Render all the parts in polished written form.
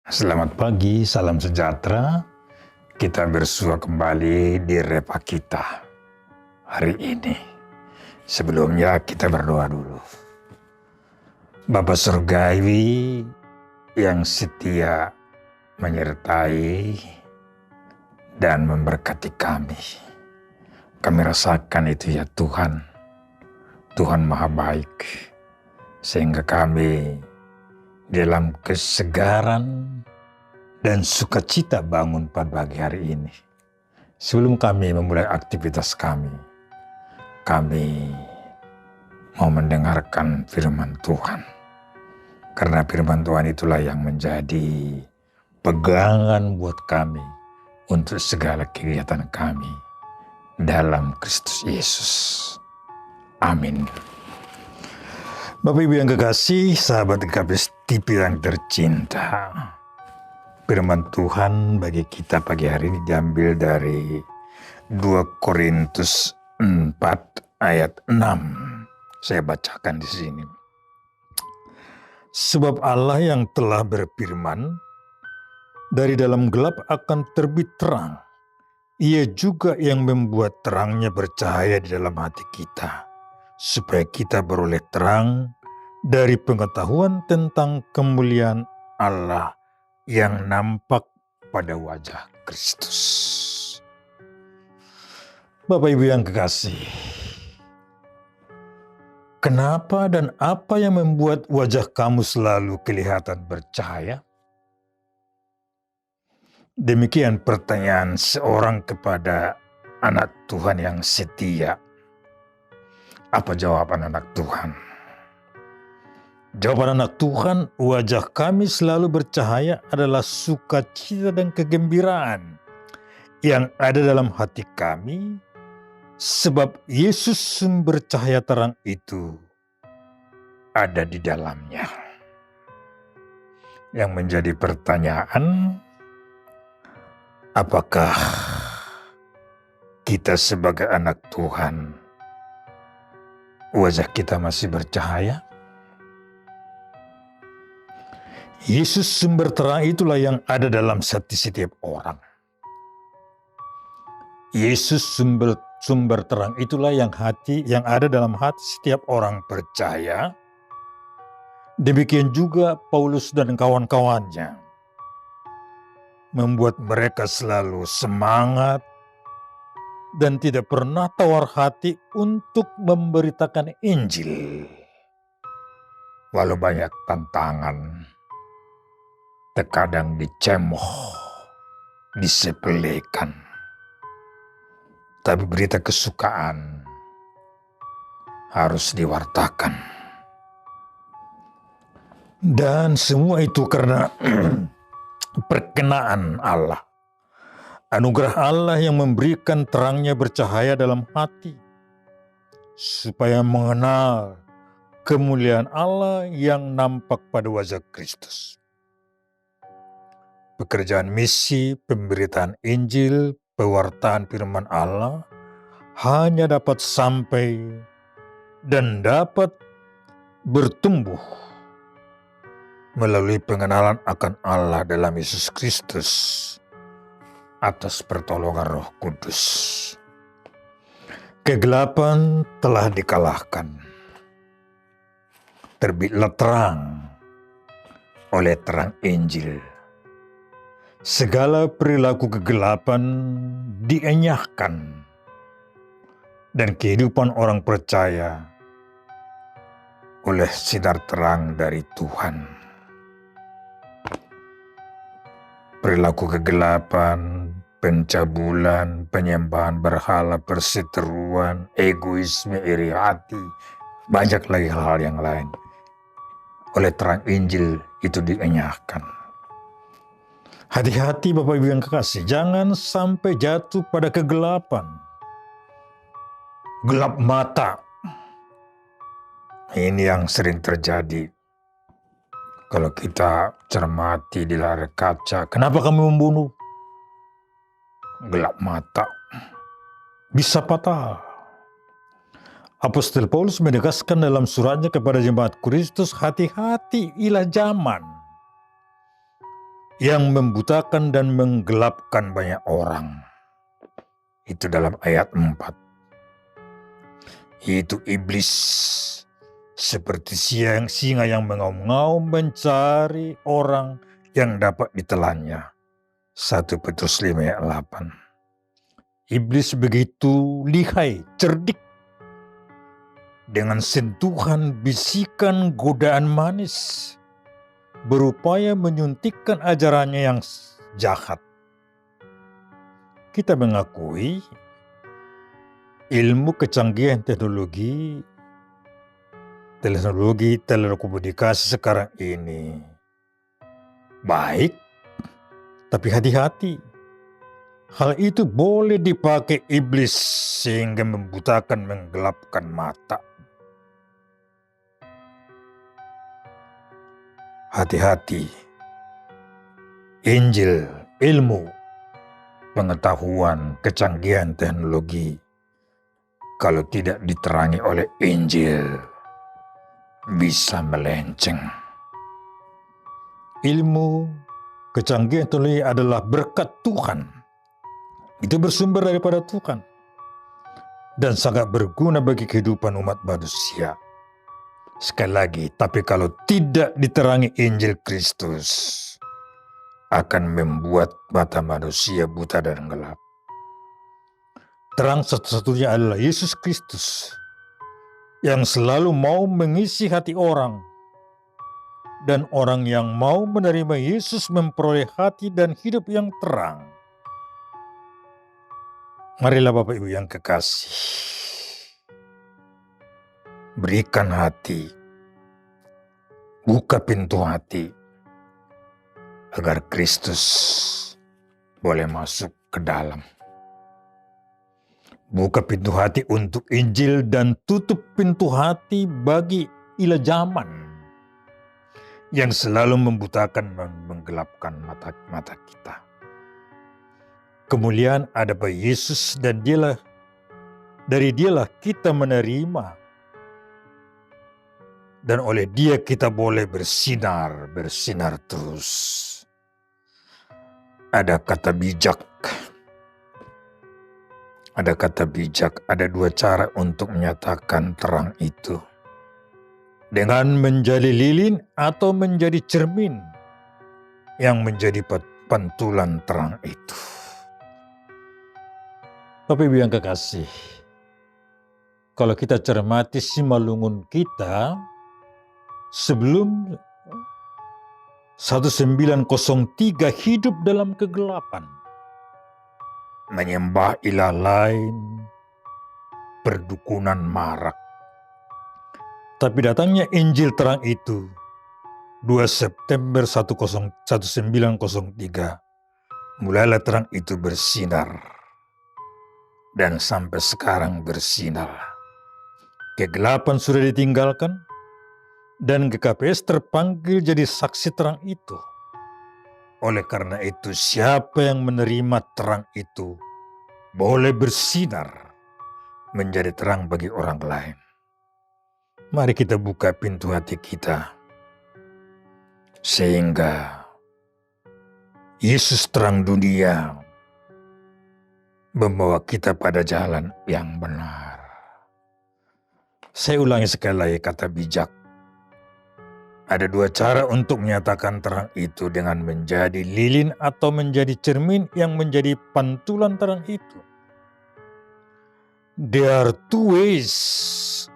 Selamat pagi, salam sejahtera. Kita bersua kembali di Repa kita hari ini. Sebelumnya kita berdoa dulu. Bapa Surgawi yang setia menyertai dan memberkati kami. Kami rasakan itu ya Tuhan. Tuhan Maha Baik. Sehingga kami dalam kesegaran dan sukacita bangun pada pagi hari ini. Sebelum kami memulai aktivitas kami mau mendengarkan firman Tuhan. Karena firman Tuhan itulah yang menjadi pegangan buat kami untuk segala kegiatan kami dalam Kristus Yesus. Amin. Bapak Ibu yang kekasih, sahabat GKP TV yang tercinta. Firman Tuhan bagi kita pagi hari ini diambil dari 2 Korintus 4 ayat 6. Saya bacakan di sini. Sebab Allah yang telah berfirman, dari dalam gelap akan terbit terang. Ia juga yang membuat terangnya bercahaya di dalam hati kita, supaya kita beroleh terang dari pengetahuan tentang kemuliaan Allah yang nampak pada wajah Kristus. Bapak Ibu yang kekasih, kenapa dan apa yang membuat wajah kamu selalu kelihatan bercahaya? Demikian pertanyaan seorang kepada anak Tuhan yang setia. Apa jawaban anak Tuhan? Jawaban anak Tuhan, wajah kami selalu bercahaya adalah sukacita dan kegembiraan yang ada dalam hati kami, sebab Yesus sumber cahaya terang itu ada di dalamnya. Yang menjadi pertanyaan, apakah kita sebagai anak Tuhan, wajah kita masih bercahaya? Yesus sumber terang itulah yang ada dalam hati setiap orang. Yesus sumber terang itulah yang ada dalam hati setiap orang percaya. Demikian juga Paulus dan kawan-kawannya membuat mereka selalu semangat dan tidak pernah tawar hati untuk memberitakan Injil. Walau banyak tantangan, terkadang dicemooh, disepelekan. Tapi berita kesukaan harus diwartakan. Dan semua itu karena perkenaan Allah. Anugerah Allah yang memberikan terangnya bercahaya dalam hati. Supaya mengenal kemuliaan Allah yang nampak pada wajah Kristus. Pekerjaan misi, pemberitaan Injil, pewartaan firman Allah hanya dapat sampai dan dapat bertumbuh melalui pengenalan akan Allah dalam Yesus Kristus atas pertolongan Roh Kudus. Kegelapan telah dikalahkan. Terbitlah terang oleh terang Injil. Segala perilaku kegelapan dienyahkan dan kehidupan orang percaya oleh sinar terang dari Tuhan. Perilaku kegelapan, pencabulan, penyembahan berhala, perseteruan, egoisme, iri hati, banyak lagi hal-hal yang lain. Oleh terang Injil itu dienyahkan. Hati-hati Bapak Ibu yang kekasih, jangan sampai jatuh pada kegelapan. Gelap mata. Ini yang sering terjadi. Kalau kita cermati di layar kaca, kenapa kamu membunuh? Gelap mata. Bisa fatal. Apostol Paulus menegaskan dalam suratnya kepada jemaat Kristus, hati-hati ilah zaman yang membutakan dan menggelapkan banyak orang. Itu dalam ayat 4. Yaitu iblis seperti singa yang mengaum-ngaum mencari orang yang dapat ditelannya. 1 Petrus 5 ayat 8. Iblis begitu lihai, cerdik. Dengan sentuhan, bisikan, godaan manis, berupaya menyuntikkan ajarannya yang jahat. Kita mengakui ilmu kecanggihan teknologi telekomunikasi sekarang ini baik, tapi hati-hati. Hal itu boleh dipakai iblis sehingga membutakan, menggelapkan mata. Hati-hati. Injil, ilmu, pengetahuan, kecanggihan teknologi, kalau tidak diterangi oleh Injil, bisa melenceng. Ilmu, kecanggihan teknologi adalah berkat Tuhan. Itu bersumber daripada Tuhan dan sangat berguna bagi kehidupan umat manusia. Sekali lagi, tapi kalau tidak diterangi Injil Kristus, akan membuat mata manusia buta dan gelap. Terang satu-satunya adalah Yesus Kristus yang selalu mau mengisi hati orang, dan orang yang mau menerima Yesus memperoleh hati dan hidup yang terang. Marilah Bapak Ibu yang kekasih, berikan hati, buka pintu hati, agar Kristus boleh masuk ke dalam. Buka pintu hati untuk Injil dan tutup pintu hati bagi ilah zaman yang selalu membutakan dan menggelapkan mata kita. Kemuliaan ada bagi Yesus dan dari dialah kita menerima. Dan oleh dia kita boleh bersinar terus. Ada kata bijak. Ada 2 cara untuk menyatakan terang itu. Dengan menjadi lilin atau menjadi cermin yang menjadi pantulan terang itu. Bapak Ibu yang kekasih, kalau kita cermati simalungun kita sebelum 1903 hidup dalam kegelapan, menyembah ilah lain, perdukunan marak. Tapi datangnya Injil terang itu 2 September 1903, mulailah terang itu bersinar. Dan sampai sekarang bersinar. Kegelapan sudah ditinggalkan, dan GKPS terpanggil jadi saksi terang itu. Oleh karena itu, siapa yang menerima terang itu boleh bersinar menjadi terang bagi orang lain. Mari kita buka pintu hati kita, sehingga Yesus terang dunia membawa kita pada jalan yang benar. Saya ulangi sekali lagi kata bijak. Ada 2 cara untuk menyatakan terang itu, dengan menjadi lilin atau menjadi cermin yang menjadi pantulan terang itu. There are 2 ways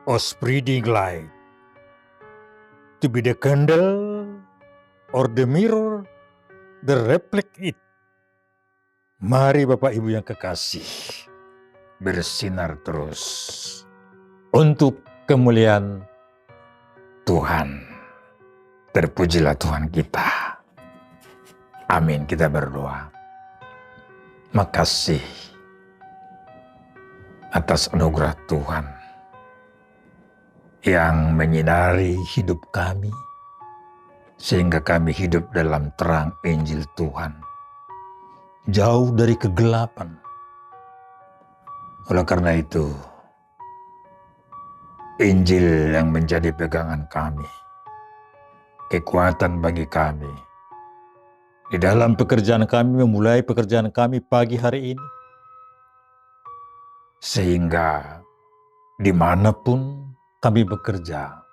of spreading light. To be the candle or the mirror that reflect it. Mari Bapak Ibu yang kekasih, bersinar terus untuk kemuliaan Tuhan. Terpujilah Tuhan kita. Amin. Kita berdoa. Makasih atas anugerah Tuhan yang menyinari hidup kami, sehingga kami hidup dalam terang Injil Tuhan, jauh dari kegelapan. Oleh karena itu, Injil yang menjadi pegangan kami, kekuatan bagi kami di dalam pekerjaan kami, memulai pekerjaan kami pagi hari ini. Sehingga dimanapun kami bekerja,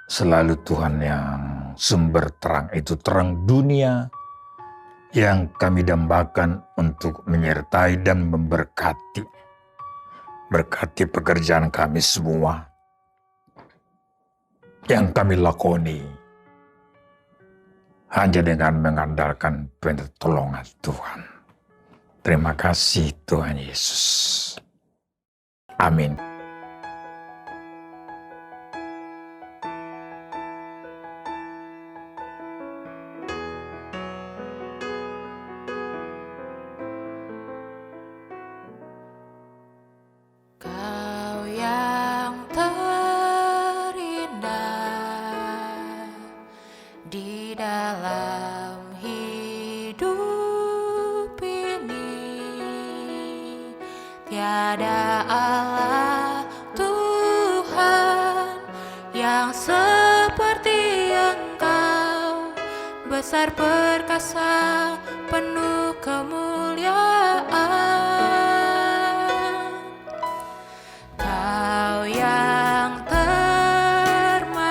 selalu Tuhan yang sumber terang itu terang dunia yang kami dambakan untuk menyertai dan memberkati. Berkati pekerjaan kami semua yang kami lakoni hanya dengan mengandalkan pertolongan Tuhan. Terima kasih Tuhan Yesus. Amin. Kau yang terindah di dalam hidup ini, tiada Allah Tuhan yang seperti Engkau, besar perkasa penuh kemuliaan. Kau yang termanis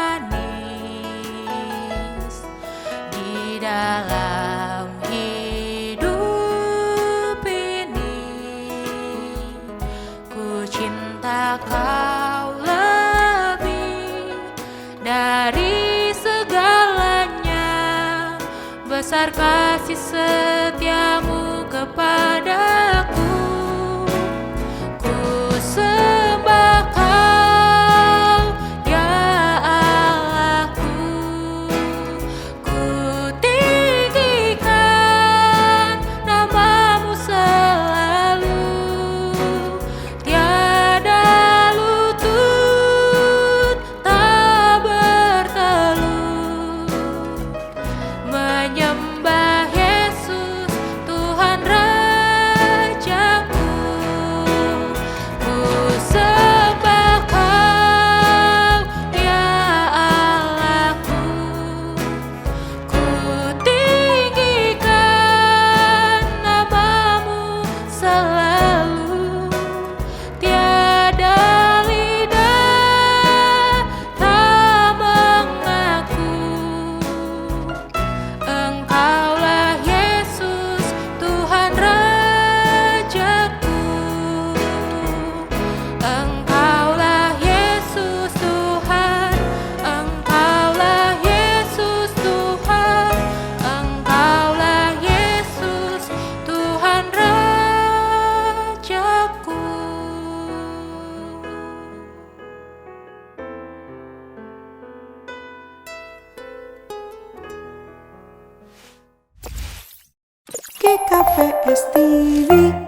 di dalam hidup ini, ku cinta Kau lebih dari segalanya, besar kasih setiamu kepadaku. Ku sembah Kau, ya Allahku, ku tinggikan namamu selalu, tiada lutut tak bertelut, menyembah Yesus Tuhan Rajaku. Ku sembah Kau, ya Allahku, ku tinggikan namamu selalu, tiada lidah tak mengaku. Engkaulah Yesus Tuhan Rajaku. Engkaulah Yesus Tuhan, Engkaulah Yesus Tuhan, Engkaulah Yesus Tuhan Rajaku. GKPS TV